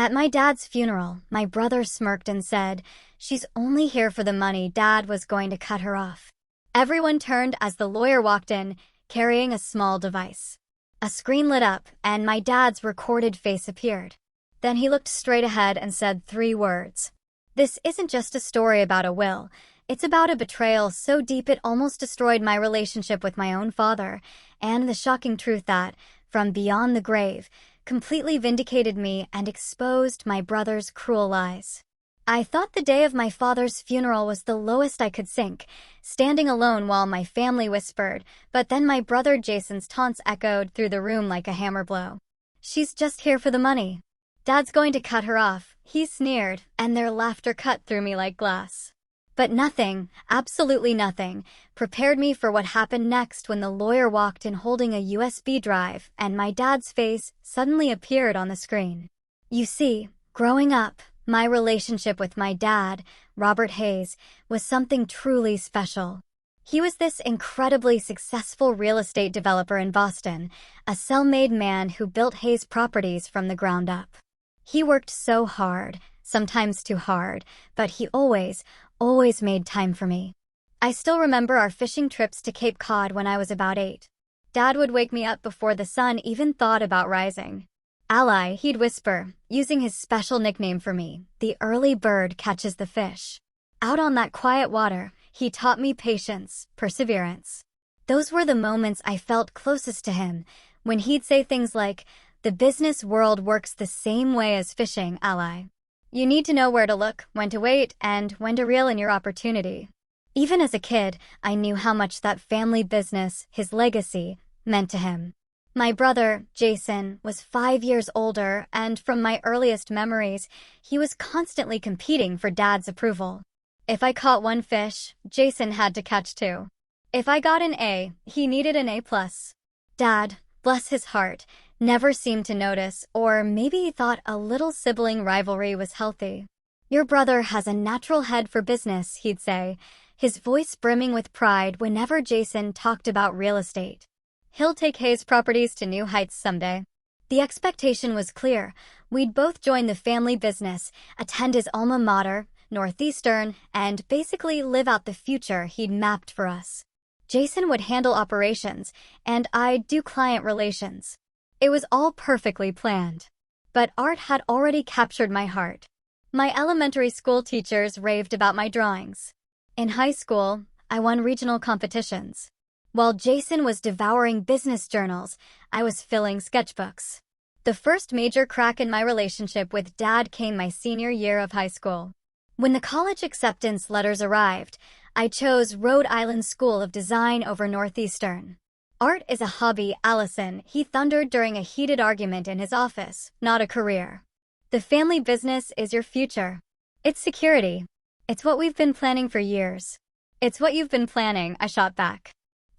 At my dad's funeral, my brother smirked and said, "She's only here for the money. Dad was going to cut her off." Everyone turned as the lawyer walked in, carrying a small device. A screen lit up, and my dad's recorded face appeared. Then he looked straight ahead and said 3 words. "This isn't just a story about a will. It's about a betrayal so deep it almost destroyed my relationship with my own father, and the shocking truth that, from beyond the grave, completely vindicated me and exposed my brother's cruel lies." I thought the day of my father's funeral was the lowest I could sink, standing alone while my family whispered, but then my brother Jason's taunts echoed through the room like a hammer blow. "She's just here for the money. Dad's going to cut her off," he sneered, and their laughter cut through me like glass. But nothing, absolutely nothing, prepared me for what happened next when the lawyer walked in holding a USB drive and my dad's face suddenly appeared on the screen. You see, growing up, my relationship with my dad, Robert Hayes, was something truly special. He was this incredibly successful real estate developer in Boston, a self-made man who built Hayes properties from the ground up. He worked so hard, sometimes too hard, but he always made time for me. I still remember our fishing trips to Cape Cod when I was about 8. Dad would wake me up before the sun even thought about rising. "Ally," he'd whisper, using his special nickname for me, "the early bird catches the fish." Out on that quiet water, he taught me patience, perseverance. Those were the moments I felt closest to him, when he'd say things like, "The business world works the same way as fishing, Ally. You need to know where to look, when to wait, and when to reel in your opportunity." Even as a kid, I knew how much that family business, his legacy, meant to him. My brother, Jason, was 5 years older, and from my earliest memories, he was constantly competing for Dad's approval. If I caught 1 fish, Jason had to catch 2. If I got an A, he needed an A+. Dad, bless his heart, never seemed to notice, or maybe he thought a little sibling rivalry was healthy. "Your brother has a natural head for business," he'd say, his voice brimming with pride whenever Jason talked about real estate. "He'll take Hayes properties to new heights someday." The expectation was clear. We'd both join the family business, attend his alma mater, Northeastern, and basically live out the future he'd mapped for us. Jason would handle operations, and I'd do client relations. It was all perfectly planned. But art had already captured my heart. My elementary school teachers raved about my drawings. In high school, I won regional competitions. While Jason was devouring business journals, I was filling sketchbooks. The first major crack in my relationship with Dad came my senior year of high school. When the college acceptance letters arrived, I chose Rhode Island School of Design over Northeastern. "Art is a hobby, Allison," he thundered during a heated argument in his office, "not a career. The family business is your future. It's security. It's what we've been planning for years." "It's what you've been planning," I shot back.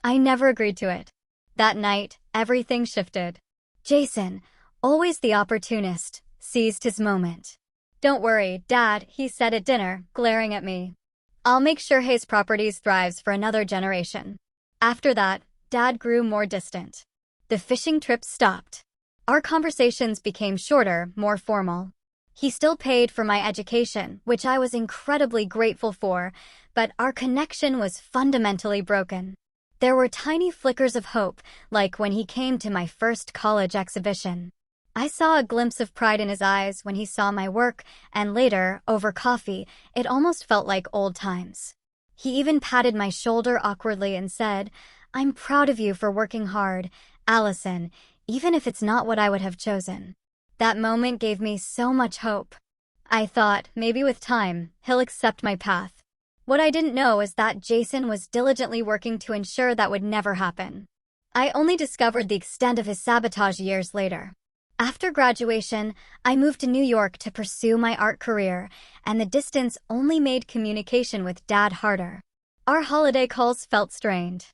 I never agreed to it. That night, everything shifted. Jason, always the opportunist, seized his moment. "Don't worry, Dad," he said at dinner, glaring at me. "I'll make sure Hayes Properties thrives for another generation." After that, Dad grew more distant. The fishing trips stopped. Our conversations became shorter, more formal. He still paid for my education, which I was incredibly grateful for, but our connection was fundamentally broken. There were tiny flickers of hope, like when he came to my first college exhibition. I saw a glimpse of pride in his eyes when he saw my work, and later, over coffee, it almost felt like old times. He even patted my shoulder awkwardly and said, "I'm proud of you for working hard, Allison, even if it's not what I would have chosen." That moment gave me so much hope. I thought, maybe with time, he'll accept my path. What I didn't know is that Jason was diligently working to ensure that would never happen. I only discovered the extent of his sabotage years later. After graduation, I moved to New York to pursue my art career, and the distance only made communication with Dad harder. Our holiday calls felt strained.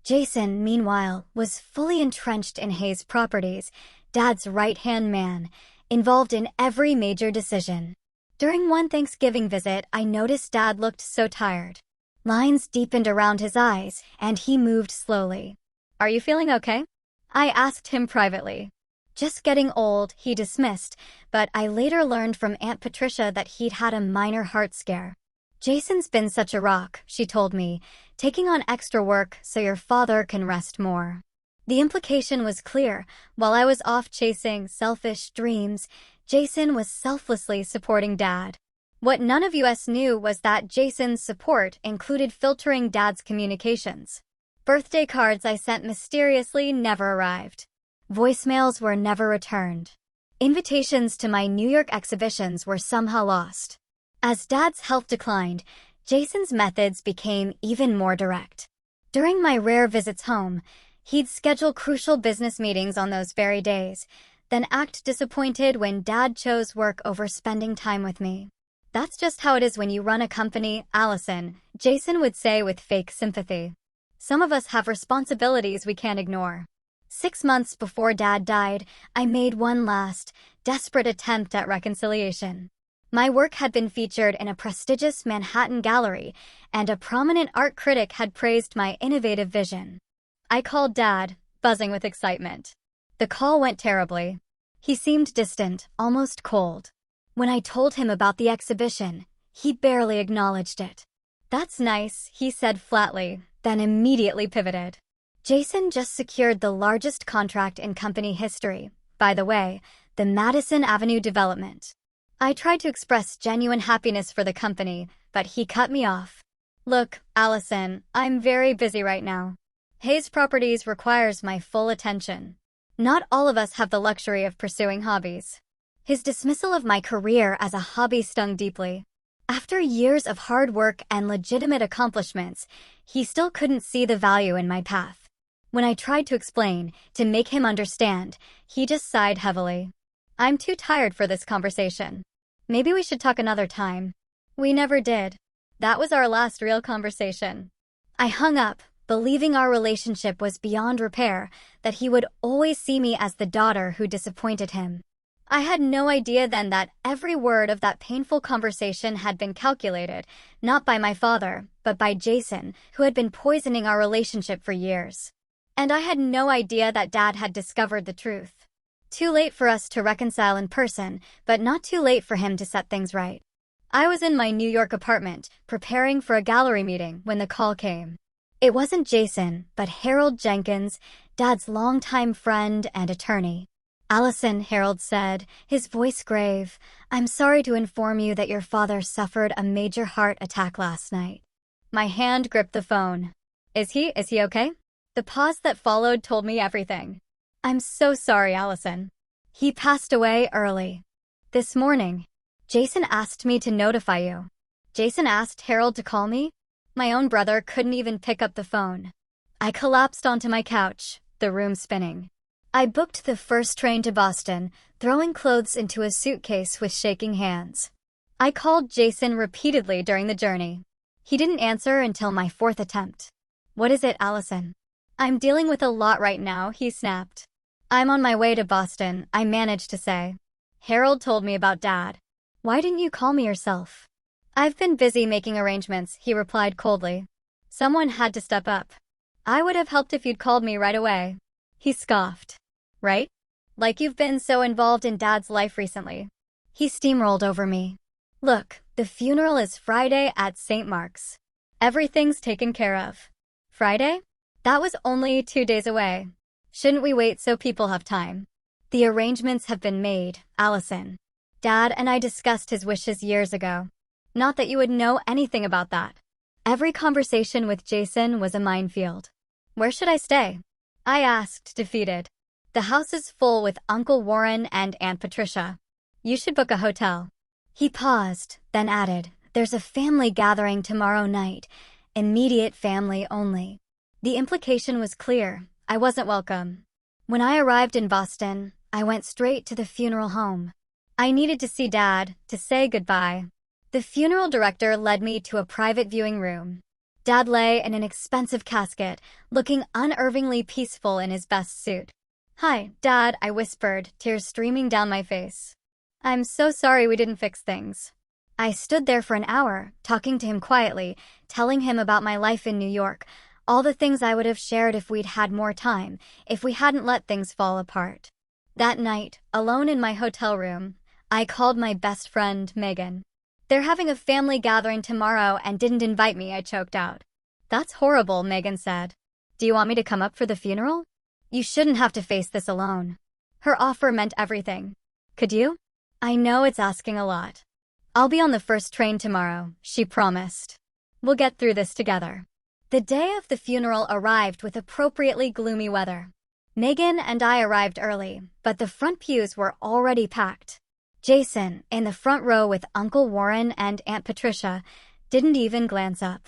Jason, meanwhile, was fully entrenched in Hayes Properties, Dad's right-hand man, involved in every major decision. During one Thanksgiving visit, I noticed Dad looked so tired. Lines deepened around his eyes, and he moved slowly. "Are you feeling okay?" I asked him privately. Just getting old, he dismissed, but I later learned from Aunt Patricia that he'd had a minor heart scare. Jason's been such a rock, she told me, taking on extra work so your father can rest more. The implication was clear. While I was off chasing selfish dreams, Jason was selflessly supporting Dad. What none of us knew was that Jason's support included filtering Dad's communications. Birthday cards I sent mysteriously never arrived. Voicemails were never returned. Invitations to my New York exhibitions were somehow lost. As Dad's health declined, Jason's methods became even more direct. During my rare visits home, he'd schedule crucial business meetings on those very days, then act disappointed when Dad chose work over spending time with me. That's just how it is when you run a company, Allison, Jason would say with fake sympathy. Some of us have responsibilities we can't ignore. 6 months before Dad died, I made one last, desperate attempt at reconciliation. My work had been featured in a prestigious Manhattan gallery, and a prominent art critic had praised my innovative vision. I called Dad, buzzing with excitement. The call went terribly. He seemed distant, almost cold. When I told him about the exhibition, he barely acknowledged it. "That's nice," he said flatly, then immediately pivoted. Jason just secured the largest contract in company history, by the way, the Madison Avenue development. I tried to express genuine happiness for the company, but he cut me off. "Look, Allison, I'm very busy right now. Hayes Properties requires my full attention. Not all of us have the luxury of pursuing hobbies." His dismissal of my career as a hobby stung deeply. After years of hard work and legitimate accomplishments, he still couldn't see the value in my path. When I tried to explain, to make him understand, he just sighed heavily. "I'm too tired for this conversation. Maybe we should talk another time." We never did. That was our last real conversation. I hung up, believing our relationship was beyond repair, that he would always see me as the daughter who disappointed him. I had no idea then that every word of that painful conversation had been calculated, not by my father, but by Jason, who had been poisoning our relationship for years. And I had no idea that Dad had discovered the truth. Too late for us to reconcile in person, but not too late for him to set things right. I was in my New York apartment, preparing for a gallery meeting when the call came. It wasn't Jason, but Harold Jenkins, Dad's longtime friend and attorney. "Allison," Harold said, his voice grave, "I'm sorry to inform you that your father suffered a major heart attack last night." My hand gripped the phone. Is he okay?" The pause that followed told me everything. "I'm so sorry, Allison. He passed away early. This morning. Jason asked me to notify you." Jason asked Harold to call me? My own brother couldn't even pick up the phone. I collapsed onto my couch, the room spinning. I booked the first train to Boston, throwing clothes into a suitcase with shaking hands. I called Jason repeatedly during the journey. He didn't answer until my 4th attempt. "What is it, Allison?" "I'm dealing with a lot right now," he snapped. "I'm on my way to Boston," I managed to say. "Harold told me about Dad." "Why didn't you call me yourself?" "I've been busy making arrangements," he replied coldly. "Someone had to step up." "I would have helped if you'd called me right away." He scoffed. "Right? Like you've been so involved in Dad's life recently." He steamrolled over me. "Look, the funeral is Friday at St. Mark's. Everything's taken care of." "Friday? That was only 2 days away. Shouldn't we wait so people have time?" "The arrangements have been made, Allison. Dad and I discussed his wishes years ago. Not that you would know anything about that." Every conversation with Jason was a minefield. "Where should I stay?" I asked, defeated. "The house is full with Uncle Warren and Aunt Patricia. You should book a hotel." He paused, then added, "There's a family gathering tomorrow night. Immediate family only." The implication was clear. I wasn't welcome. When I arrived in Boston, I went straight to the funeral home. I needed to see Dad, to say goodbye. The funeral director led me to a private viewing room. Dad lay in an expensive casket, looking unervingly peaceful in his best suit. "Hi, Dad," I whispered, tears streaming down my face. "I'm so sorry we didn't fix things." I stood there for an hour, talking to him quietly, telling him about my life in New York, all the things I would have shared if we'd had more time, if we hadn't let things fall apart. That night, alone in my hotel room, I called my best friend, Megan. "They're having a family gathering tomorrow and didn't invite me," I choked out. "That's horrible," Megan said. "Do you want me to come up for the funeral? You shouldn't have to face this alone." Her offer meant everything. "Could you?" "I know it's asking a lot." "I'll be on the first train tomorrow," she promised. "We'll get through this together." The day of the funeral arrived with appropriately gloomy weather. Megan and I arrived early, but the front pews were already packed. Jason, in the front row with Uncle Warren and Aunt Patricia, didn't even glance up.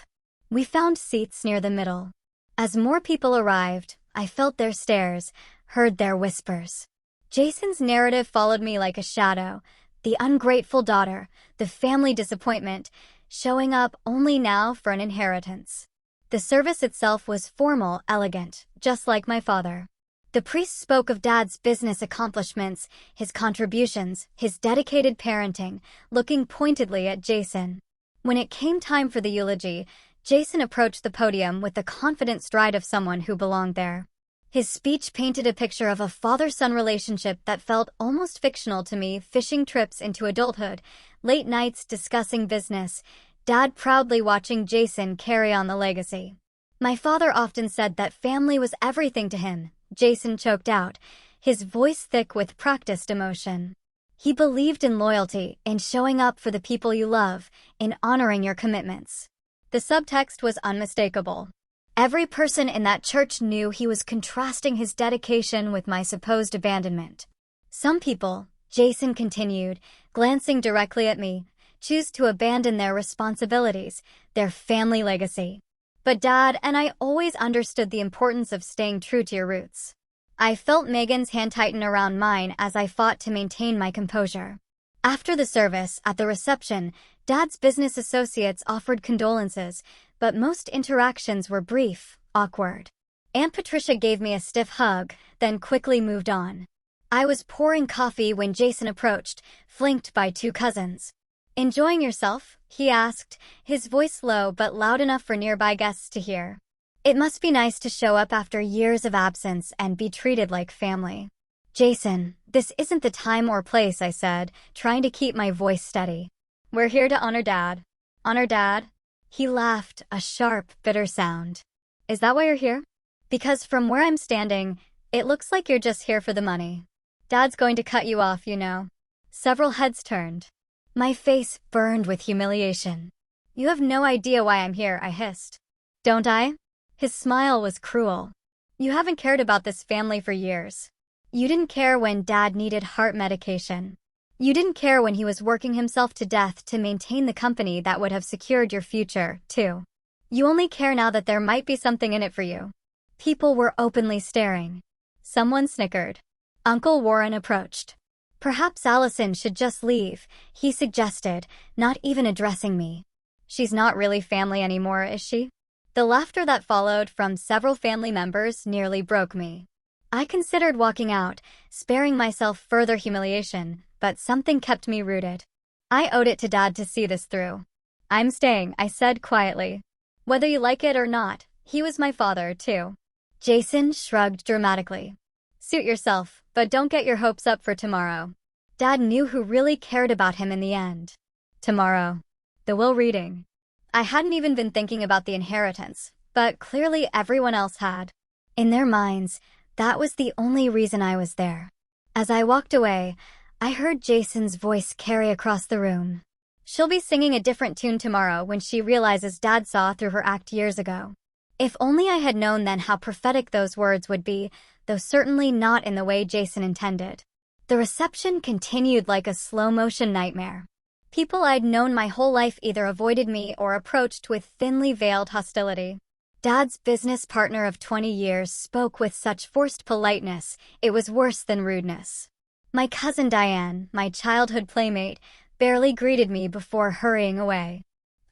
We found seats near the middle. As more people arrived, I felt their stares, heard their whispers. Jason's narrative followed me like a shadow. The ungrateful daughter, the family disappointment, showing up only now for an inheritance. The service itself was formal, elegant, just like my father. The priest spoke of Dad's business accomplishments, his contributions, his dedicated parenting, looking pointedly at Jason. When it came time for the eulogy, Jason approached the podium with the confident stride of someone who belonged there. His speech painted a picture of a father-son relationship that felt almost fictional to me: fishing trips into adulthood, late nights discussing business, Dad proudly watching Jason carry on the legacy. My father often said that family was everything to him. Jason choked out, his voice thick with practiced emotion. He believed in loyalty, in showing up for the people you love, in honoring your commitments. The subtext was unmistakable. Every person in that church knew he was contrasting his dedication with my supposed abandonment. "Some people," Jason continued, glancing directly at me, "choose to abandon their responsibilities, their family legacy. But Dad and I always understood the importance of staying true to your roots." I felt Megan's hand tighten around mine as I fought to maintain my composure. After the service, at the reception, Dad's business associates offered condolences, but most interactions were brief, awkward. Aunt Patricia gave me a stiff hug, then quickly moved on. I was pouring coffee when Jason approached, flanked by two cousins. "Enjoying yourself?" he asked, his voice low but loud enough for nearby guests to hear. "It must be nice to show up after years of absence and be treated like family." "Jason, this isn't the time or place," I said, trying to keep my voice steady. "We're here to honor Dad." "Honor Dad?" He laughed, a sharp, bitter sound. "Is that why you're here?" "Because from where I'm standing, it looks like you're just here for the money. Dad's going to cut you off, you know." Several heads turned. My face burned with humiliation. "You have no idea why I'm here," I hissed. "Don't I?" His smile was cruel. "You haven't cared about this family for years. You didn't care when Dad needed heart medication. You didn't care when he was working himself to death to maintain the company that would have secured your future, too. You only care now that there might be something in it for you." People were openly staring. Someone snickered. Uncle Warren approached. "Perhaps Allison should just leave," he suggested, not even addressing me. "She's not really family anymore, is she?" The laughter that followed from several family members nearly broke me. I considered walking out, sparing myself further humiliation, but something kept me rooted. I owed it to Dad to see this through. "I'm staying," I said quietly. "Whether you like it or not, he was my father, too." Jason shrugged dramatically. "Suit yourself, but don't get your hopes up for tomorrow." Dad knew who really cared about him in the end. Tomorrow. The will reading. I hadn't even been thinking about the inheritance, but clearly everyone else had. In their minds, that was the only reason I was there. As I walked away, I heard Jason's voice carry across the room. "She'll be singing a different tune tomorrow when she realizes Dad saw through her act years ago." If only I had known then how prophetic those words would be, though certainly not in the way Jason intended. The reception continued like a slow-motion nightmare. People I'd known my whole life either avoided me or approached with thinly veiled hostility. Dad's business partner of 20 years spoke with such forced politeness, it was worse than rudeness. My cousin Diane, my childhood playmate, barely greeted me before hurrying away.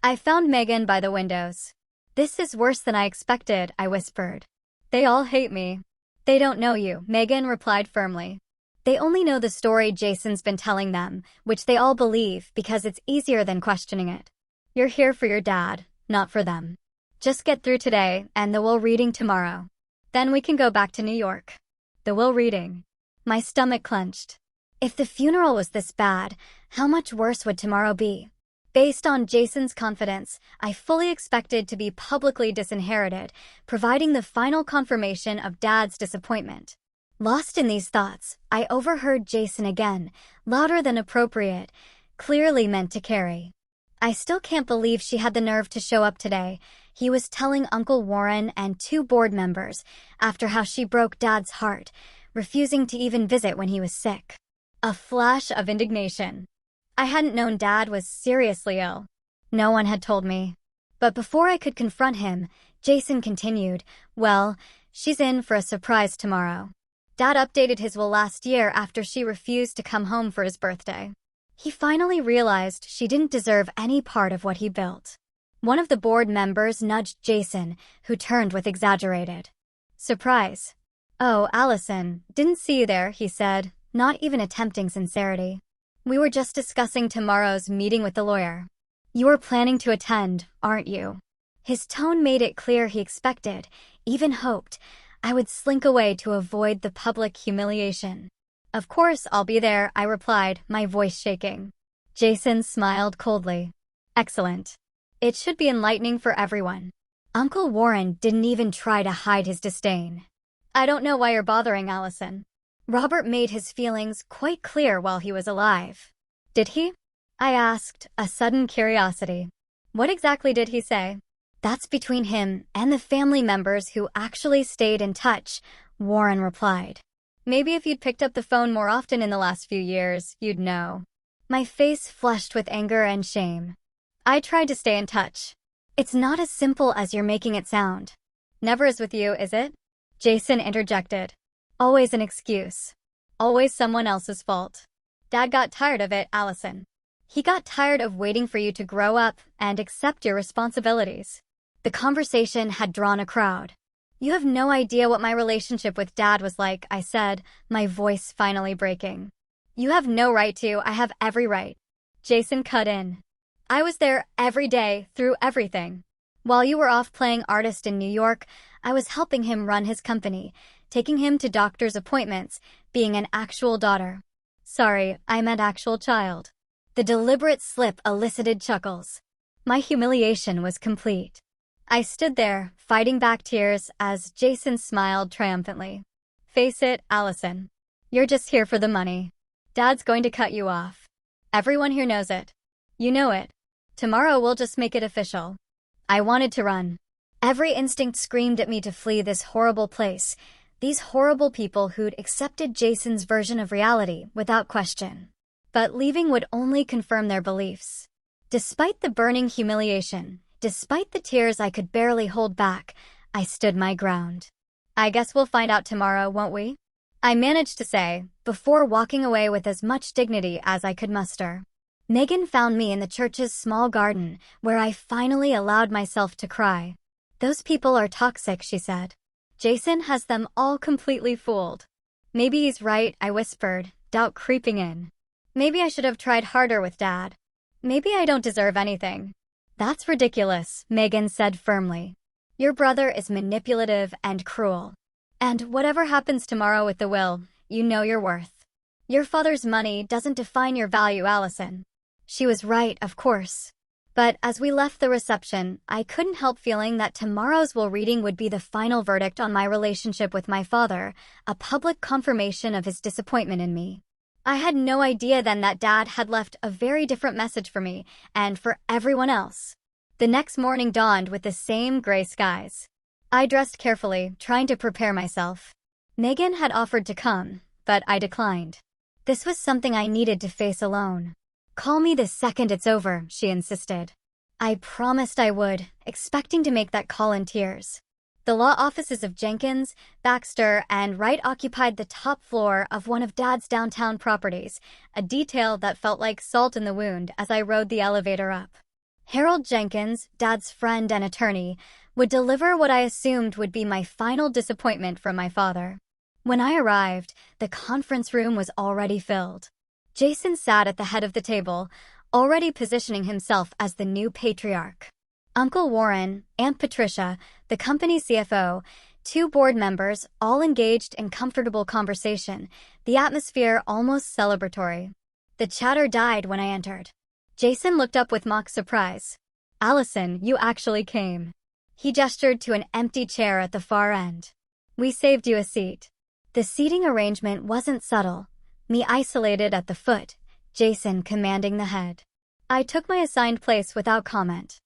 I found Megan by the windows. "This is worse than I expected," I whispered. "They all hate me." "They don't know you," Megan replied firmly. "They only know the story Jason's been telling them, which they all believe because it's easier than questioning it. You're here for your dad, not for them. Just get through today and the will reading tomorrow. Then we can go back to New York." The will reading. My stomach clenched. If the funeral was this bad, how much worse would tomorrow be? Based on Jason's confidence, I fully expected to be publicly disinherited, providing the final confirmation of Dad's disappointment. Lost in these thoughts, I overheard Jason again, louder than appropriate, clearly meant to carry. I still can't believe she had the nerve to show up today, he was telling Uncle Warren and 2 board members, after how she broke Dad's heart, refusing to even visit when he was sick. A flash of indignation. I hadn't known Dad was seriously ill. No one had told me. But before I could confront him, Jason continued, "Well, she's in for a surprise tomorrow." Dad updated his will last year after she refused to come home for his birthday. He finally realized she didn't deserve any part of what he built. One of the board members nudged Jason, who turned with exaggerated surprise. "Oh, Allison, didn't see you there," he said, not even attempting sincerity. "We were just discussing tomorrow's meeting with the lawyer. You are planning to attend, aren't you?" His tone made it clear he expected, even hoped, I would slink away to avoid the public humiliation. "Of course I'll be there," I replied, my voice shaking. Jason smiled coldly. "Excellent. It should be enlightening for everyone." Uncle Warren didn't even try to hide his disdain. "I don't know why you're bothering, Allison. Robert made his feelings quite clear while he was alive." "Did he?" I asked, a sudden curiosity. "What exactly did he say?" "That's between him and the family members who actually stayed in touch," Warren replied. "Maybe if you'd picked up the phone more often in the last few years, you'd know." My face flushed with anger and shame. "I tried to stay in touch." "It's not as simple as you're making it sound." "Never is with you, is it?" Jason interjected. "Always an excuse. Always someone else's fault. Dad got tired of it, Allison. He got tired of waiting for you to grow up and accept your responsibilities." The conversation had drawn a crowd. "You have no idea what my relationship with Dad was like," I said, my voice finally breaking. "You have no right to, I have every right." Jason cut in. "I was there every day, through everything. While you were off playing artist in New York, I was helping him run his company, taking him to doctor's appointments, being an actual daughter." "Sorry, I meant actual child." The deliberate slip elicited chuckles. My humiliation was complete. I stood there, fighting back tears, as Jason smiled triumphantly. "Face it, Allison. You're just here for the money. Dad's going to cut you off. Everyone here knows it. You know it. Tomorrow we'll just make it official." I wanted to run. Every instinct screamed at me to flee this horrible place, these horrible people who'd accepted Jason's version of reality without question. But leaving would only confirm their beliefs. Despite the burning humiliation, despite the tears I could barely hold back, I stood my ground. "I guess we'll find out tomorrow, won't we?" I managed to say, before walking away with as much dignity as I could muster. Megan found me in the church's small garden, where I finally allowed myself to cry. "Those people are toxic," she said. "Jason has them all completely fooled." "Maybe he's right," I whispered, doubt creeping in. "Maybe I should have tried harder with Dad. Maybe I don't deserve anything." "That's ridiculous," Megan said firmly. "Your brother is manipulative and cruel. And whatever happens tomorrow with the will, you know your worth. Your father's money doesn't define your value, Allison." She was right, of course. But as we left the reception, I couldn't help feeling that tomorrow's will reading would be the final verdict on my relationship with my father, a public confirmation of his disappointment in me. I had no idea then that Dad had left a very different message for me, and for everyone else. The next morning dawned with the same gray skies. I dressed carefully, trying to prepare myself. Megan had offered to come, but I declined. This was something I needed to face alone. "Call me the second it's over," she insisted. I promised I would, expecting to make that call in tears. The law offices of Jenkins, Baxter, and Wright occupied the top floor of one of Dad's downtown properties, a detail that felt like salt in the wound as I rode the elevator up. Harold Jenkins, Dad's friend and attorney, would deliver what I assumed would be my final disappointment from my father. When I arrived, the conference room was already filled. Jason sat at the head of the table, already positioning himself as the new patriarch. Uncle Warren, Aunt Patricia, the company CFO, 2 board members, all engaged in comfortable conversation, the atmosphere almost celebratory. The chatter died when I entered. Jason looked up with mock surprise. "Allison, you actually came." He gestured to an empty chair at the far end. "We saved you a seat." The seating arrangement wasn't subtle. Me isolated at the foot, Jason commanding the head. I took my assigned place without comment.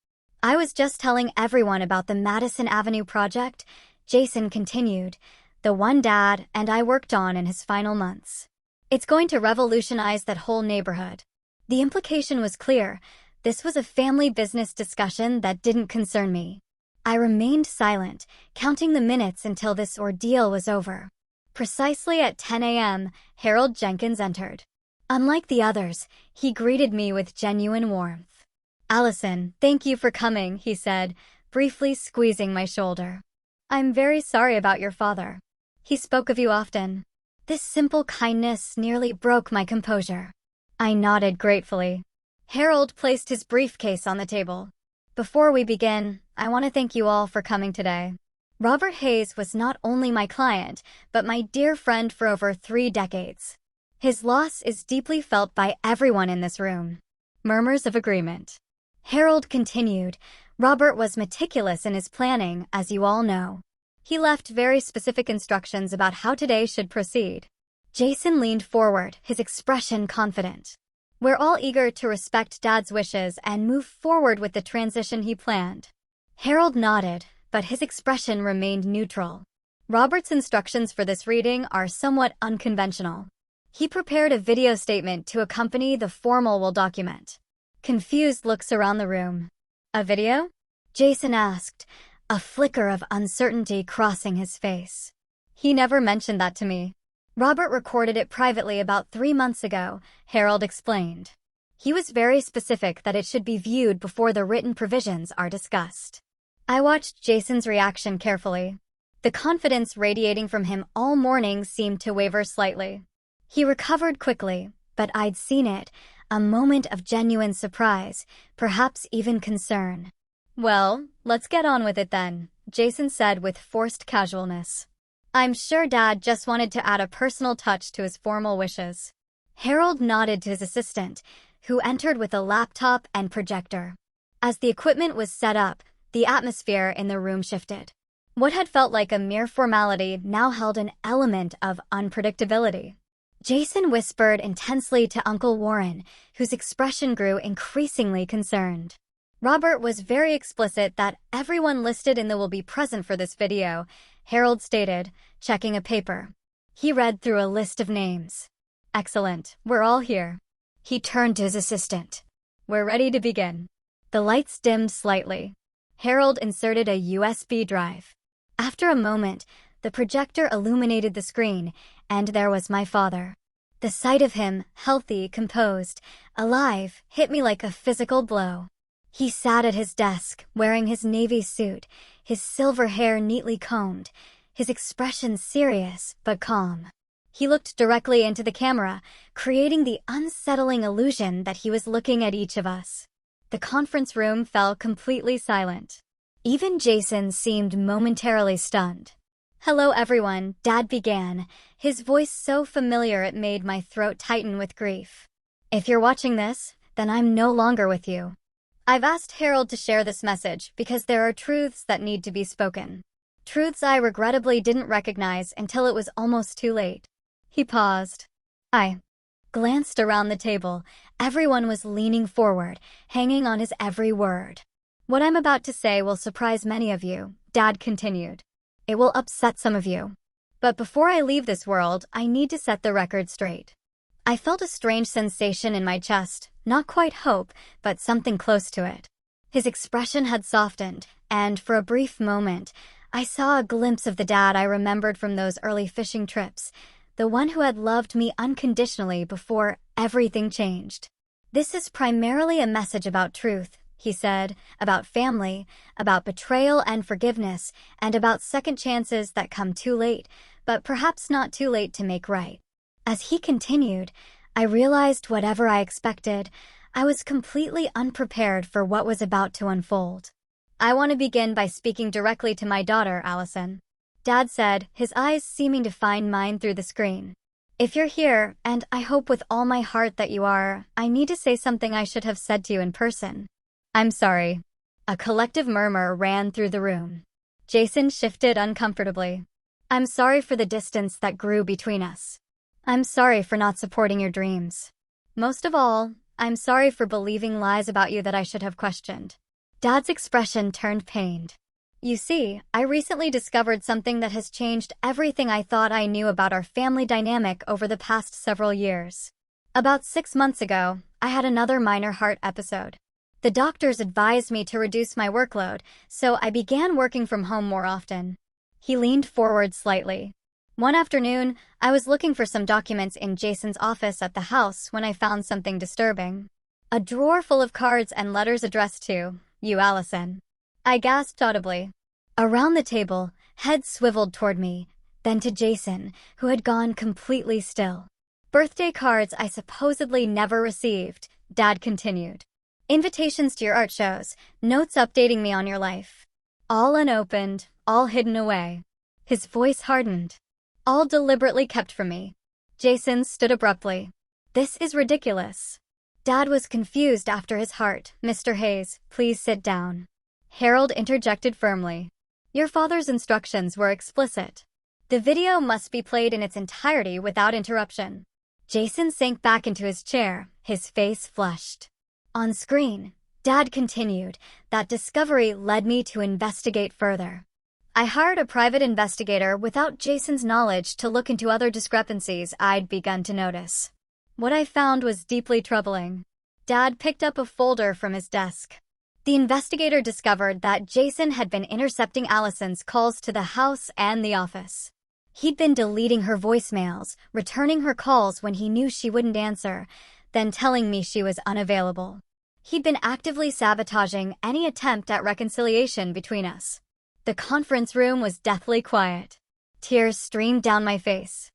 "I was just telling everyone about the Madison Avenue project," Jason continued, "the one Dad and I worked on in his final months. It's going to revolutionize that whole neighborhood." The implication was clear. This was a family business discussion that didn't concern me. I remained silent, counting the minutes until this ordeal was over. Precisely at 10 a.m., Harold Jenkins entered. Unlike the others, he greeted me with genuine warmth. "Allison, thank you for coming," he said, briefly squeezing my shoulder. "I'm very sorry about your father. He spoke of you often." This simple kindness nearly broke my composure. I nodded gratefully. Harold placed his briefcase on the table. "Before we begin, I want to thank you all for coming today. Robert Hayes was not only my client, but my dear friend for over 3 decades. His loss is deeply felt by everyone in this room." Murmurs of agreement. Harold continued, "Robert was meticulous in his planning, as you all know. He left very specific instructions about how today should proceed." Jason leaned forward, his expression confident. "We're all eager to respect Dad's wishes and move forward with the transition he planned." Harold nodded, but his expression remained neutral. Robert's instructions for this reading are somewhat unconventional. He prepared a video statement to accompany the formal document. Confused looks around the room. "A video?" Jason asked, a flicker of uncertainty crossing his face. "He never mentioned that to me." "Robert recorded it privately about 3 months ago," Harold explained. "He was very specific that it should be viewed before the written provisions are discussed." I watched Jason's reaction carefully. The confidence radiating from him all morning seemed to waver slightly. He recovered quickly, but I'd seen it, a moment of genuine surprise, perhaps even concern. "Well, let's get on with it then," Jason said with forced casualness. "I'm sure Dad just wanted to add a personal touch to his formal wishes." Harold nodded to his assistant, who entered with a laptop and projector. As the equipment was set up, the atmosphere in the room shifted. What had felt like a mere formality now held an element of unpredictability. Jason whispered intensely to Uncle Warren, whose expression grew increasingly concerned. "Robert was very explicit that everyone listed in the will be present for this video," Harold stated, checking a paper. He read through a list of names. "Excellent, we're all here." He turned to his assistant. "We're ready to begin." The lights dimmed slightly. Harold inserted a USB drive. After a moment, the projector illuminated the screen, and there was my father. The sight of him, healthy, composed, alive, hit me like a physical blow. He sat at his desk, wearing his navy suit, his silver hair neatly combed, his expression serious but calm. He looked directly into the camera, creating the unsettling illusion that he was looking at each of us. The conference room fell completely silent. Even Jason seemed momentarily stunned. "Hello everyone," Dad began, his voice so familiar it made my throat tighten with grief. "If you're watching this, then I'm no longer with you. I've asked Harold to share this message because there are truths that need to be spoken. Truths I regrettably didn't recognize until it was almost too late." He paused. I glanced around the table. Everyone was leaning forward, hanging on his every word. "What I'm about to say will surprise many of you," Dad continued. "It will upset some of you. But before I leave this world, I need to set the record straight." I felt a strange sensation in my chest, not quite hope, but something close to it. His expression had softened, and for a brief moment, I saw a glimpse of the Dad I remembered from those early fishing trips, the one who had loved me unconditionally before everything changed. "This is primarily a message about truth," he said, "about family, about betrayal and forgiveness, and about second chances that come too late, but perhaps not too late to make right." As he continued, I realized whatever I expected, I was completely unprepared for what was about to unfold. "I want to begin by speaking directly to my daughter, Allison." Dad said, his eyes seeming to find mine through the screen. If you're here, and I hope with all my heart that you are, I need to say something I should have said to you in person. I'm sorry. A collective murmur ran through the room. Jason shifted uncomfortably. I'm sorry for the distance that grew between us. I'm sorry for not supporting your dreams. Most of all, I'm sorry for believing lies about you that I should have questioned. Dad's expression turned pained. You see, I recently discovered something that has changed everything I thought I knew about our family dynamic over the past several years. About 6 months ago, I had another minor heart episode. The doctors advised me to reduce my workload, so I began working from home more often. He leaned forward slightly. One afternoon, I was looking for some documents in Jason's office at the house when I found something disturbing. A drawer full of cards and letters addressed to you, Allison. I gasped audibly. Around the table, heads swiveled toward me, then to Jason, who had gone completely still. Birthday cards I supposedly never received, Dad continued. Invitations to your art shows, notes updating me on your life. All unopened, all hidden away. His voice hardened. All deliberately kept from me. Jason stood abruptly. This is ridiculous. Dad was confused after his heart. Mr. Hayes, please sit down. Harold interjected firmly. Your father's instructions were explicit. The video must be played in its entirety without interruption. Jason sank back into his chair, his face flushed. On screen, Dad continued, that discovery led me to investigate further. I hired a private investigator without Jason's knowledge to look into other discrepancies I'd begun to notice. What I found was deeply troubling. Dad picked up a folder from his desk. The investigator discovered that Jason had been intercepting Allison's calls to the house and the office. He'd been deleting her voicemails, returning her calls when he knew she wouldn't answer, then telling me she was unavailable. He'd been actively sabotaging any attempt at reconciliation between us. The conference room was deathly quiet. Tears streamed down my face.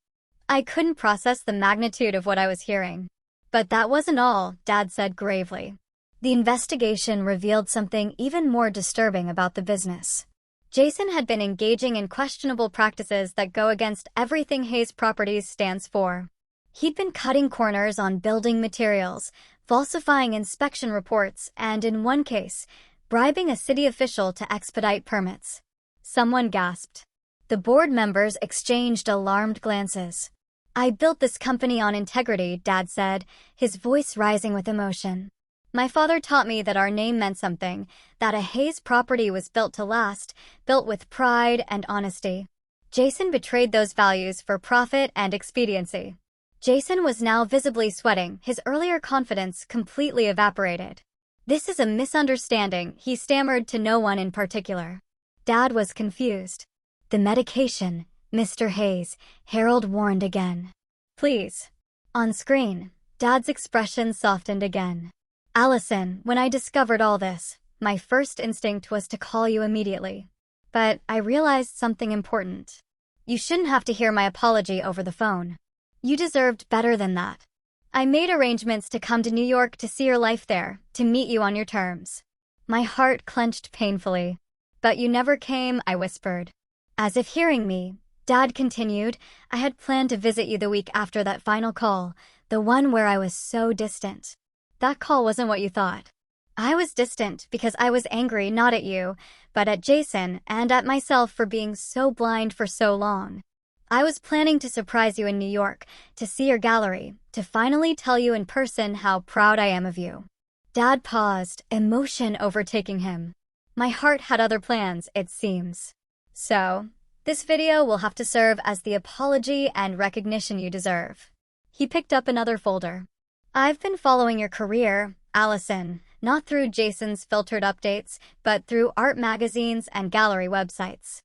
I couldn't process the magnitude of what I was hearing. But that wasn't all, Dad said gravely. The investigation revealed something even more disturbing about the business. Jason had been engaging in questionable practices that go against everything Hayes Properties stands for. He'd been cutting corners on building materials, falsifying inspection reports, and in one case, bribing a city official to expedite permits. Someone gasped. The board members exchanged alarmed glances. I built this company on integrity, Dad said, his voice rising with emotion. My father taught me that our name meant something, that a Hayes property was built to last, built with pride and honesty. Jason betrayed those values for profit and expediency. Jason was now visibly sweating, his earlier confidence completely evaporated. This is a misunderstanding, he stammered to no one in particular. Dad was confused. The medication, Mr. Hayes, Harold warned again. Please. On screen, Dad's expression softened again. Allison, when I discovered all this, my first instinct was to call you immediately. But I realized something important. You shouldn't have to hear my apology over the phone. You deserved better than that. I made arrangements to come to New York to see your life there, to meet you on your terms. My heart clenched painfully. But you never came, I whispered. As if hearing me, Dad continued, I had planned to visit you the week after that final call, the one where I was so distant. That call wasn't what you thought. I was distant because I was angry not at you, but at Jason and at myself for being so blind for so long. I was planning to surprise you in New York, to see your gallery, to finally tell you in person how proud I am of you. Dad paused, emotion overtaking him. My heart had other plans, it seems. So, this video will have to serve as the apology and recognition you deserve. He picked up another folder. I've been following your career, Allison, not through Jason's filtered updates, but through art magazines and gallery websites.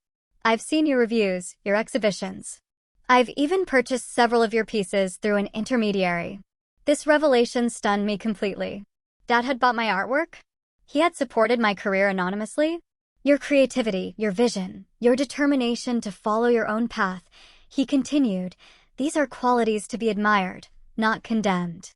I've seen your reviews, your exhibitions. I've even purchased several of your pieces through an intermediary. This revelation stunned me completely. Dad had bought my artwork? He had supported my career anonymously? Your creativity, your vision, your determination to follow your own path, he continued, these are qualities to be admired, not condemned.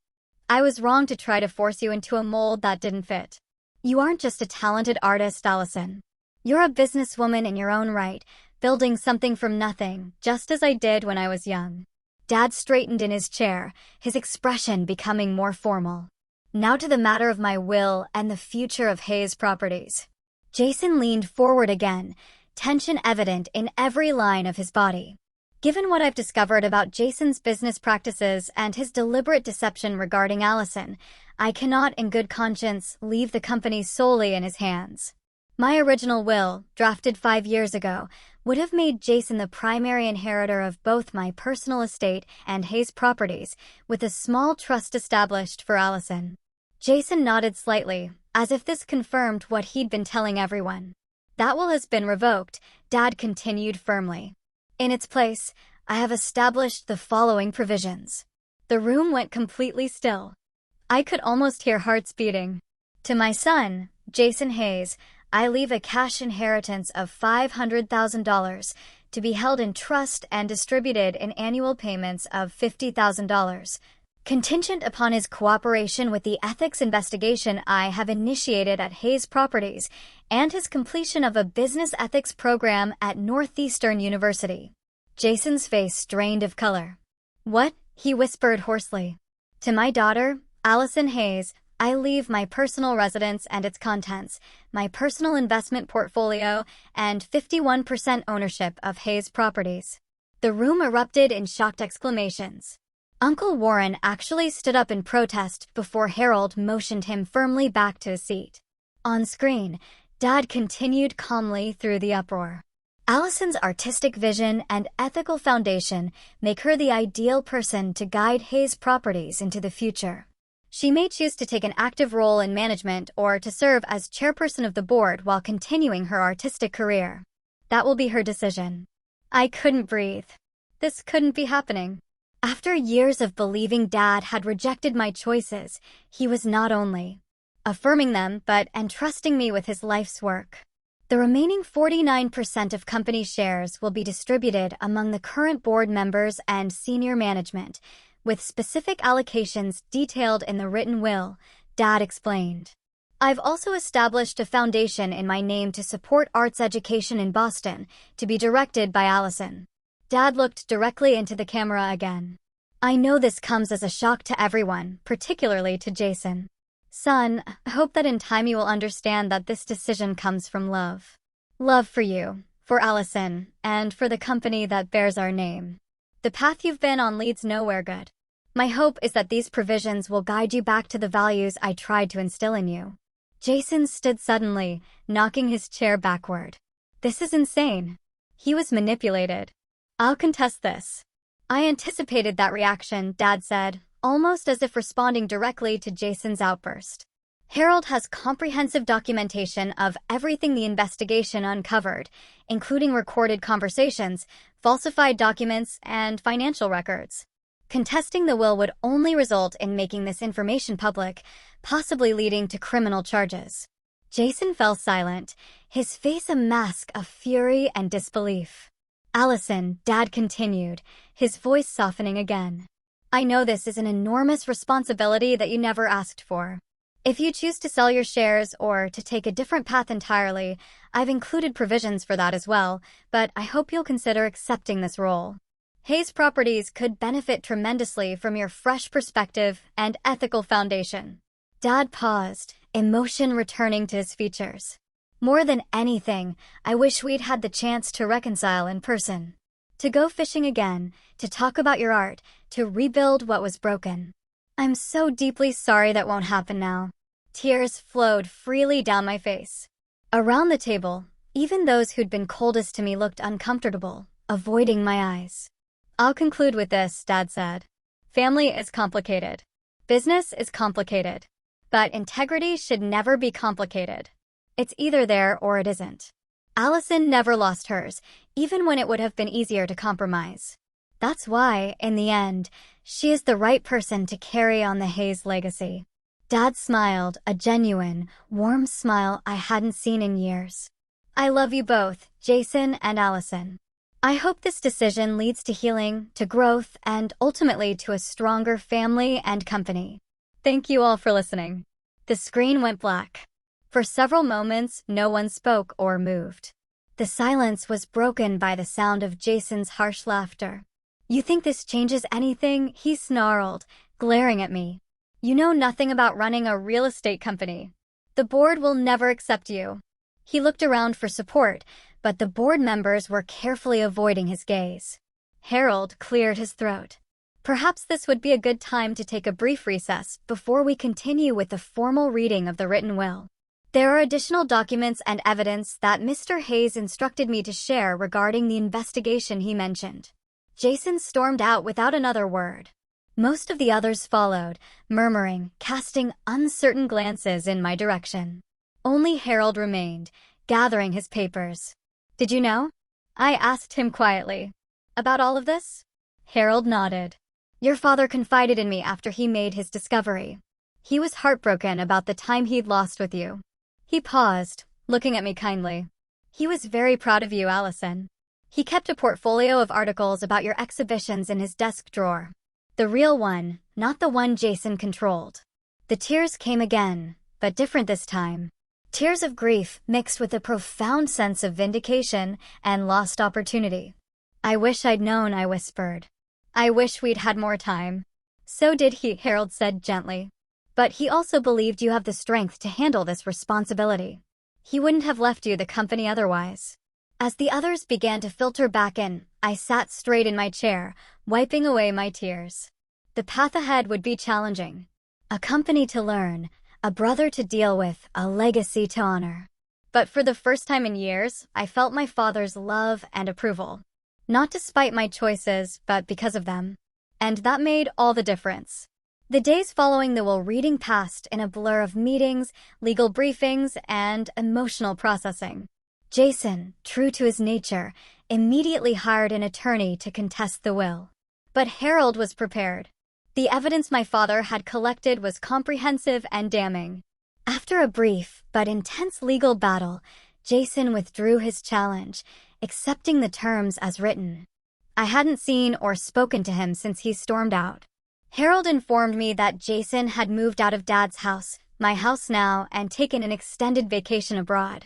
I was wrong to try to force you into a mold that didn't fit. You aren't just a talented artist, Allison. You're a businesswoman in your own right, building something from nothing, just as I did when I was young. Dad straightened in his chair, his expression becoming more formal. Now to the matter of my will and the future of Hayes Properties. Jason leaned forward again, tension evident in every line of his body. Given what I've discovered about Jason's business practices and his deliberate deception regarding Allison, I cannot in good conscience leave the company solely in his hands. My original will, drafted 5 years ago, would have made Jason the primary inheritor of both my personal estate and Hayes Properties, with a small trust established for Allison. Jason nodded slightly, as if this confirmed what he'd been telling everyone. That will has been revoked, Dad continued firmly. In its place, I have established the following provisions. The room went completely still. I could almost hear hearts beating. To my son, Jason Hayes, I leave a cash inheritance of $500,000 to be held in trust and distributed in annual payments of $50,000, contingent upon his cooperation with the ethics investigation I have initiated at Hayes Properties and his completion of a business ethics program at Northeastern University. Jason's face strained of color. What? He whispered hoarsely. To my daughter, Allison Hayes, I leave my personal residence and its contents, my personal investment portfolio, and 51% ownership of Hayes Properties. The room erupted in shocked exclamations. Uncle Warren actually stood up in protest before Harold motioned him firmly back to his seat. On screen, Dad continued calmly through the uproar. Allison's artistic vision and ethical foundation make her the ideal person to guide Hayes Properties into the future. She may choose to take an active role in management or to serve as chairperson of the board while continuing her artistic career. That will be her decision. I couldn't breathe. This couldn't be happening. After years of believing Dad had rejected my choices, he was not only affirming them but entrusting me with his life's work. The remaining 49% of company shares will be distributed among the current board members and senior management, with specific allocations detailed in the written will, Dad explained. I've also established a foundation in my name to support arts education in Boston, to be directed by Allison. Dad looked directly into the camera again. I know this comes as a shock to everyone, particularly to Jason. Son, I hope that in time you will understand that this decision comes from love. Love for you, for Allison, and for the company that bears our name. The path you've been on leads nowhere good. My hope is that these provisions will guide you back to the values I tried to instill in you. Jason stood suddenly, knocking his chair backward. This is insane. He was manipulated. I'll contest this. I anticipated that reaction, Dad said, almost as if responding directly to Jason's outburst. Harold has comprehensive documentation of everything the investigation uncovered, including recorded conversations, falsified documents, and financial records. Contesting the will would only result in making this information public, possibly leading to criminal charges. Jason fell silent, his face a mask of fury and disbelief. Allison, Dad continued, his voice softening again. I know this is an enormous responsibility that you never asked for. If you choose to sell your shares or to take a different path entirely, I've included provisions for that as well, but I hope you'll consider accepting this role. Hayes Properties could benefit tremendously from your fresh perspective and ethical foundation. Dad paused, emotion returning to his features. More than anything, I wish we'd had the chance to reconcile in person. To go fishing again, to talk about your art, to rebuild what was broken. I'm so deeply sorry that won't happen now. Tears flowed freely down my face. Around the table, even those who'd been coldest to me looked uncomfortable, avoiding my eyes. I'll conclude with this, Dad said. Family is complicated. Business is complicated. But integrity should never be complicated. It's either there or it isn't. Allison never lost hers, even when it would have been easier to compromise. That's why, in the end, she is the right person to carry on the Hayes legacy. Dad smiled, a genuine, warm smile I hadn't seen in years. I love you both, Jason and Allison. I hope this decision leads to healing, to growth, and ultimately to a stronger family and company. Thank you all for listening. The screen went black. For several moments, no one spoke or moved. The silence was broken by the sound of Jason's harsh laughter. "You think this changes anything?" he snarled, glaring at me. "You know nothing about running a real estate company. The board will never accept you." He looked around for support, but the board members were carefully avoiding his gaze. Harold cleared his throat. "Perhaps this would be a good time to take a brief recess before we continue with the formal reading of the written will. There are additional documents and evidence that Mr. Hayes instructed me to share regarding the investigation he mentioned." Jason stormed out without another word. Most of the others followed, murmuring, casting uncertain glances in my direction. Only Harold remained, gathering his papers. "Did you know?" I asked him quietly. "About all of this?" Harold nodded. "Your father confided in me after he made his discovery. He was heartbroken about the time he'd lost with you." He paused, looking at me kindly. "He was very proud of you, Allison. He kept a portfolio of articles about your exhibitions in his desk drawer. The real one, not the one Jason controlled." The tears came again, but different this time. Tears of grief mixed with a profound sense of vindication and lost opportunity. "I wish I'd known," I whispered. "I wish we'd had more time." "So did he," Harold said gently. "But he also believed you have the strength to handle this responsibility. He wouldn't have left you the company otherwise." As the others began to filter back in, I sat straight in my chair, wiping away my tears. The path ahead would be challenging. A company to learn, a brother to deal with, a legacy to honor. But for the first time in years, I felt my father's love and approval. Not despite my choices, but because of them. And that made all the difference. The days following the will reading passed in a blur of meetings, legal briefings, and emotional processing. Jason, true to his nature, immediately hired an attorney to contest the will. But Harold was prepared. The evidence my father had collected was comprehensive and damning. After a brief but intense legal battle, Jason withdrew his challenge, accepting the terms as written. I hadn't seen or spoken to him since he stormed out. Harold informed me that Jason had moved out of Dad's house, my house now, and taken an extended vacation abroad.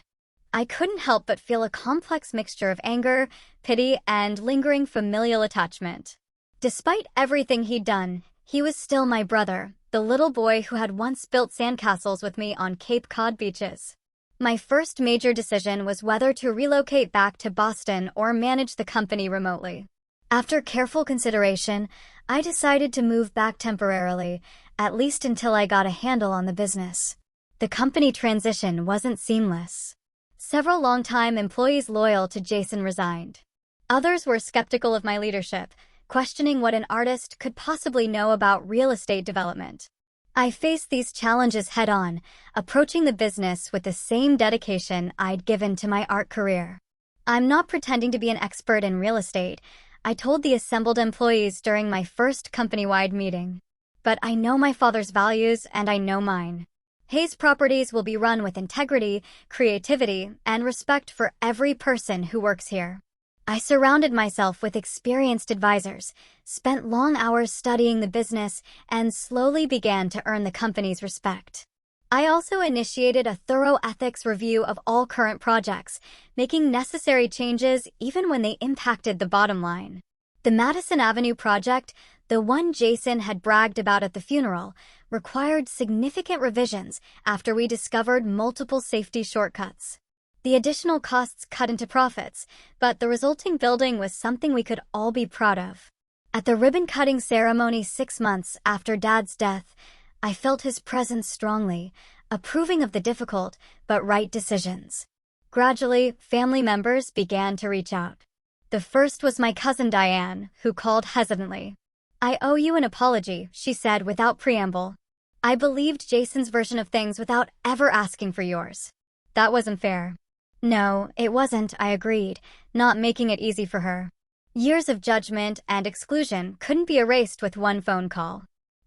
I couldn't help but feel a complex mixture of anger, pity, and lingering familial attachment. Despite everything he'd done, he was still my brother, the little boy who had once built sandcastles with me on Cape Cod beaches. My first major decision was whether to relocate back to Boston or manage the company remotely. After careful consideration, I decided to move back temporarily, at least until I got a handle on the business. The company transition wasn't seamless. Several longtime employees loyal to Jason resigned. Others were skeptical of my leadership, questioning what an artist could possibly know about real estate development. I faced these challenges head-on, approaching the business with the same dedication I'd given to my art career. "I'm not pretending to be an expert in real estate," I told the assembled employees during my first company-wide meeting. "But I know my father's values and I know mine. Hayes Properties will be run with integrity, creativity, and respect for every person who works here." I surrounded myself with experienced advisors, spent long hours studying the business, and slowly began to earn the company's respect. I also initiated a thorough ethics review of all current projects, making necessary changes even when they impacted the bottom line. The Madison Avenue project, the one Jason had bragged about at the funeral, required significant revisions after we discovered multiple safety shortcuts. The additional costs cut into profits, but the resulting building was something we could all be proud of. At the ribbon-cutting ceremony 6 months after Dad's death, I felt his presence strongly, approving of the difficult but right decisions. Gradually, family members began to reach out. The first was my cousin Diane, who called hesitantly. "I owe you an apology," she said without preamble. "I believed Jason's version of things without ever asking for yours. That wasn't fair." "No, it wasn't," I agreed, not making it easy for her. Years of judgment and exclusion couldn't be erased with one phone call.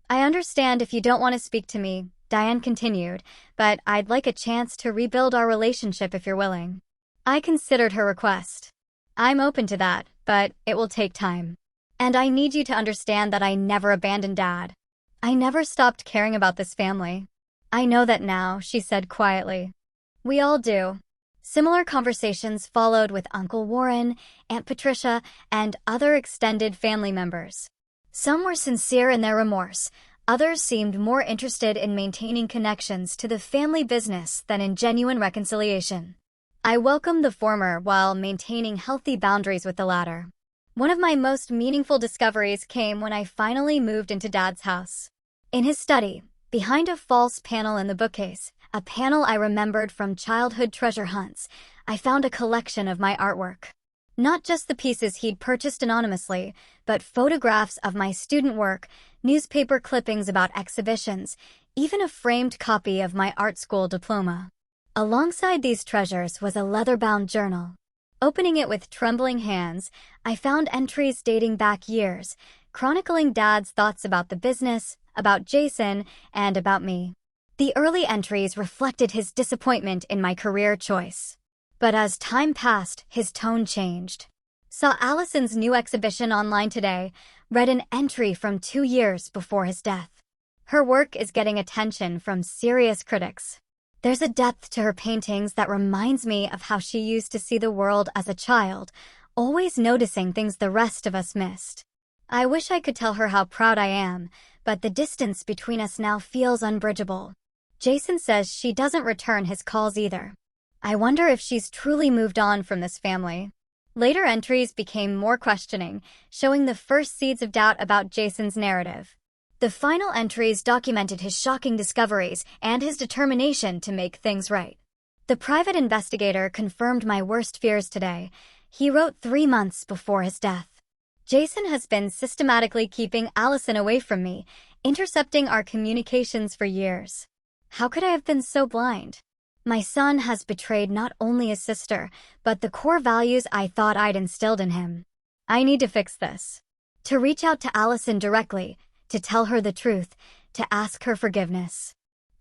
"I understand if you don't want to speak to me," Diane continued, "but I'd like a chance to rebuild our relationship if you're willing." I considered her request. "I'm open to that, but it will take time. And I need you to understand that I never abandoned Dad. I never stopped caring about this family." "I know that now," she said quietly. "We all do. Similar conversations followed with Uncle Warren, Aunt Patricia, and other extended family members. Some were sincere in their remorse. Others seemed more interested in maintaining connections to the family business than in genuine reconciliation. I welcomed the former while maintaining healthy boundaries with the latter. One of my most meaningful discoveries came when I finally moved into Dad's house. In his study, behind a false panel in the bookcase, a panel I remembered from childhood treasure hunts, I found a collection of my artwork. Not just the pieces he'd purchased anonymously, but photographs of my student work, newspaper clippings about exhibitions, even a framed copy of my art school diploma. Alongside these treasures was a leather-bound journal. Opening it with trembling hands, I found entries dating back years, chronicling Dad's thoughts about the business, about Jason, and about me. The early entries reflected his disappointment in my career choice. But as time passed, his tone changed. Saw Allison's new exhibition online today, read an entry from 2 years before his death. Her work is getting attention from serious critics. There's a depth to her paintings that reminds me of how she used to see the world as a child, always noticing things the rest of us missed. I wish I could tell her how proud I am, but the distance between us now feels unbridgeable. Jason says she doesn't return his calls either. I wonder if she's truly moved on from this family. Later entries became more questioning, showing the first seeds of doubt about Jason's narrative. The final entries documented his shocking discoveries and his determination to make things right. The private investigator confirmed my worst fears today. He wrote 3 months before his death. Jason has been systematically keeping Allison away from me, intercepting our communications for years. How could I have been so blind? My son has betrayed not only his sister, but the core values I thought I'd instilled in him. I need to fix this. To reach out to Allison directly, to tell her the truth, to ask her forgiveness.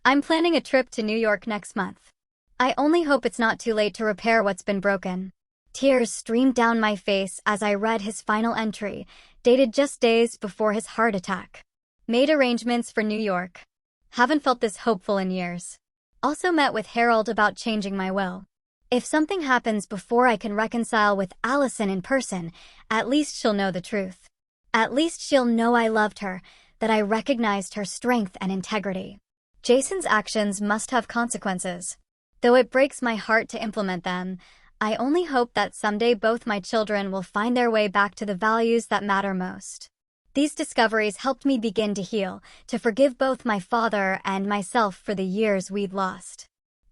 I'm planning a trip to New York next month. I only hope it's not too late to repair what's been broken. Tears streamed down my face as I read his final entry, dated just days before his heart attack. Made arrangements for New York. Haven't felt this hopeful in years. Also met with Harold about changing my will. If something happens before I can reconcile with Allison in person, at least she'll know the truth. At least she'll know I loved her, that I recognized her strength and integrity. Jason's actions must have consequences. Though it breaks my heart to implement them, I only hope that someday both my children will find their way back to the values that matter most. These discoveries helped me begin to heal, to forgive both my father and myself for the years we'd lost.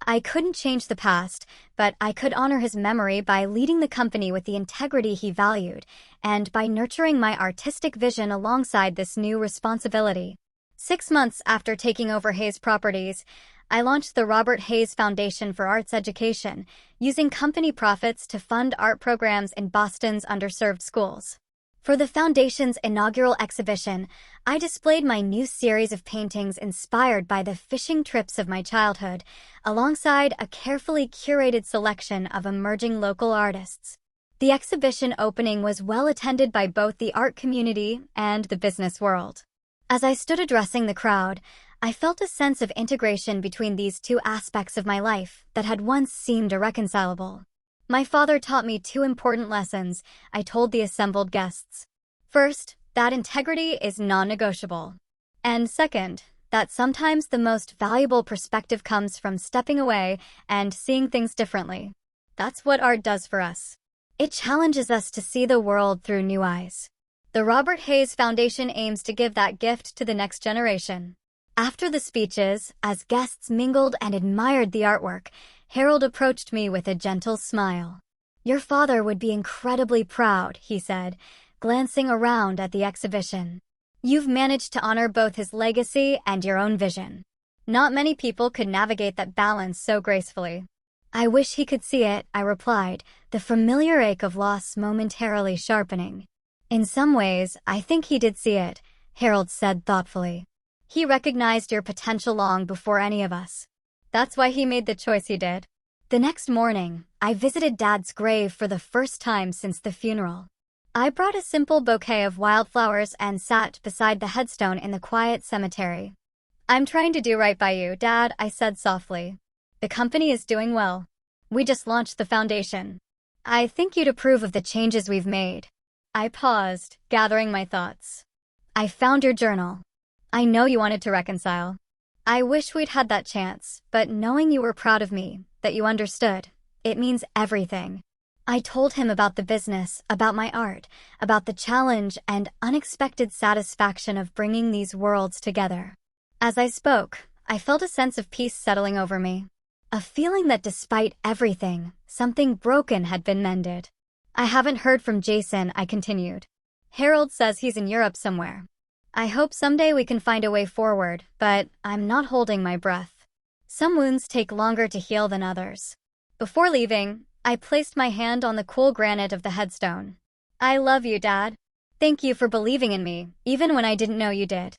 I couldn't change the past, but I could honor his memory by leading the company with the integrity he valued, and by nurturing my artistic vision alongside this new responsibility. 6 months after taking over Hayes Properties, I launched the Robert Hayes Foundation for Arts Education, using company profits to fund art programs in Boston's underserved schools. For the Foundation's inaugural exhibition, I displayed my new series of paintings inspired by the fishing trips of my childhood, alongside a carefully curated selection of emerging local artists. The exhibition opening was well attended by both the art community and the business world. As I stood addressing the crowd, I felt a sense of integration between these two aspects of my life that had once seemed irreconcilable. My father taught me 2 important lessons, I told the assembled guests. First, that integrity is non-negotiable. And second, that sometimes the most valuable perspective comes from stepping away and seeing things differently. That's what art does for us. It challenges us to see the world through new eyes. The Robert Hayes Foundation aims to give that gift to the next generation. After the speeches, as guests mingled and admired the artwork, Harold approached me with a gentle smile. "Your father would be incredibly proud," he said, glancing around at the exhibition. "You've managed to honor both his legacy and your own vision. Not many people could navigate that balance so gracefully." "I wish he could see it," I replied, the familiar ache of loss momentarily sharpening. "In some ways, I think he did see it," Harold said thoughtfully. "He recognized your potential long before any of us. That's why he made the choice he did." The next morning, I visited Dad's grave for the first time since the funeral. I brought a simple bouquet of wildflowers and sat beside the headstone in the quiet cemetery. "I'm trying to do right by you, Dad," I said softly. "The company is doing well. We just launched the foundation. I think you'd approve of the changes we've made. I paused, gathering my thoughts. I found your journal. I know you wanted to reconcile. I wish we'd had that chance, but knowing you were proud of me, that you understood, it means everything. I told him about the business, about my art, about the challenge and unexpected satisfaction of bringing these worlds together. As I spoke, I felt a sense of peace settling over me. A feeling that despite everything, something broken had been mended. I haven't heard from Jason, I continued. Harold says he's in Europe somewhere. I hope someday we can find a way forward, but I'm not holding my breath. Some wounds take longer to heal than others. Before leaving, I placed my hand on the cool granite of the headstone. I love you, Dad. Thank you for believing in me, even when I didn't know you did.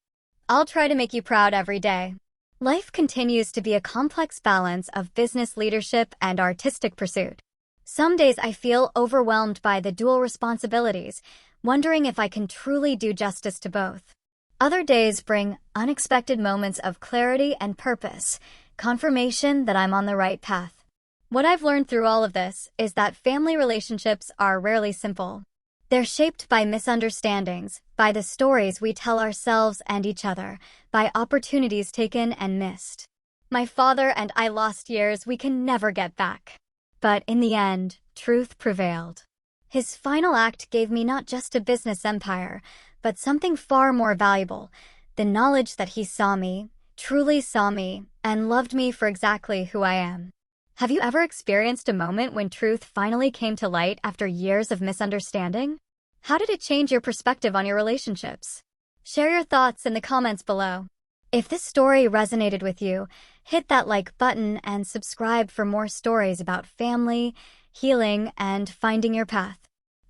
I'll try to make you proud every day. Life continues to be a complex balance of business leadership and artistic pursuit. Some days I feel overwhelmed by the dual responsibilities, wondering if I can truly do justice to both. Other days bring unexpected moments of clarity and purpose, confirmation that I'm on the right path. What I've learned through all of this is that family relationships are rarely simple. They're shaped by misunderstandings, by the stories we tell ourselves and each other, by opportunities taken and missed. My father and I lost years we can never get back. But in the end, truth prevailed. His final act gave me not just a business empire, but something far more valuable, the knowledge that he saw me, truly saw me, and loved me for exactly who I am. Have you ever experienced a moment when truth finally came to light after years of misunderstanding? How did it change your perspective on your relationships? Share your thoughts in the comments below. If this story resonated with you, hit that like button and subscribe for more stories about family, healing, and finding your path.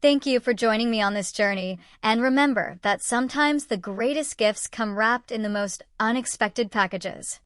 Thank you for joining me on this journey, and remember that sometimes the greatest gifts come wrapped in the most unexpected packages.